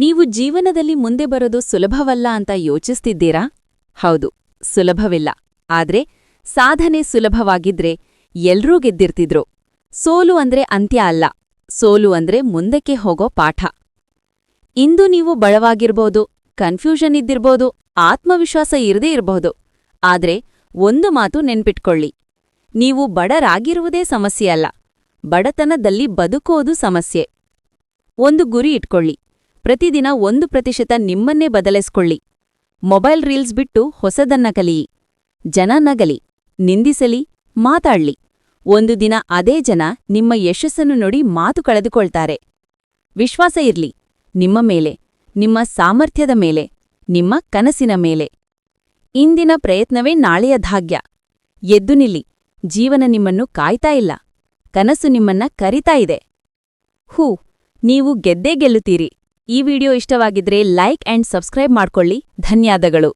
ನೀವು ಜೀವನದಲ್ಲಿ ಮುಂದೆ ಬರೋದು ಸುಲಭವಲ್ಲ ಅಂತ ಯೋಚಿಸ್ತಿದ್ದೀರಾ? ಹೌದು, ಸುಲಭವಿಲ್ಲ. ಆದ್ರೆ ಸಾಧನೆ ಸುಲಭವಾಗಿದ್ರೆ ಎಲ್ರೂ ಗೆದ್ದಿರ್ತಿದ್ರು. ಸೋಲು ಅಂದ್ರೆ ಅಂತ್ಯ ಅಲ್ಲ, ಸೋಲು ಅಂದ್ರೆ ಮುಂದಕ್ಕೆ ಹೋಗೋ ಪಾಠ. ಇಂದು ನೀವು ಬಡವಾಗಿರ್ಬೋದು, ಕನ್ಫ್ಯೂಷನ್ ಇದ್ದಿರ್ಬೋದು, ಆತ್ಮವಿಶ್ವಾಸ ಇರದೇ ಇರಬಹುದು. ಆದ್ರೆ ಒಂದು ಮಾತು ನೆನ್ಪಿಟ್ಕೊಳ್ಳಿ, ನೀವು ಬಡರಾಗಿರುವುದೇ ಸಮಸ್ಯೆಯಲ್ಲ, ಬಡತನದಲ್ಲಿ ಬದುಕೋದು ಸಮಸ್ಯೆ. ಒಂದು ಗುರಿ ಇಟ್ಕೊಳ್ಳಿ, ಪ್ರತಿದಿನ 1% ನಿಮ್ಮನ್ನೇ ಬದಲಿಸ್ಕೊಳ್ಳಿ. ಮೊಬೈಲ್ ರೀಲ್ಸ್ ಬಿಟ್ಟು ಹೊಸದನ್ನ ಕಲಿಯಿ. ಜನ ನಗಲಿ, ನಿಂದಿಸಲಿ, ಮಾತಾಡ್ಲಿ. ಒಂದು ದಿನ ಅದೇ ಜನ ನಿಮ್ಮ ಯಶಸ್ಸನ್ನು ನೋಡಿ ಮಾತು ಕಳೆದುಕೊಳ್ತಾರೆ. ವಿಶ್ವಾಸ ಇರ್ಲಿ, ನಿಮ್ಮ ಮೇಲೆ, ನಿಮ್ಮ ಸಾಮರ್ಥ್ಯದ ಮೇಲೆ, ನಿಮ್ಮ ಕನಸಿನ ಮೇಲೆ. ಇಂದಿನ ಪ್ರಯತ್ನವೇ ನಾಳೆಯ ಭಾಗ್ಯ. ಎದ್ದು ನಿಲ್ಲಿ, ಜೀವನ ನಿಮ್ಮನ್ನು ಕಾಯ್ತಾ ಇಲ್ಲ, ಕನಸು ನಿಮ್ಮನ್ನ ಕರಿತಾ ಇದೆ. ನೀವು ಗೆದ್ದೇ ಗೆಲ್ಲುತ್ತೀರಿ. ಈ ವಿಡಿಯೋ ಇಷ್ಟವಾಗಿದ್ರೆ ಲೈಕ್ ಅಂಡ್ ಸಬ್ಸ್ಕ್ರೈಬ್ ಮಾಡ್ಕೊಳ್ಳಿ. ಧನ್ಯವಾದಗಳು.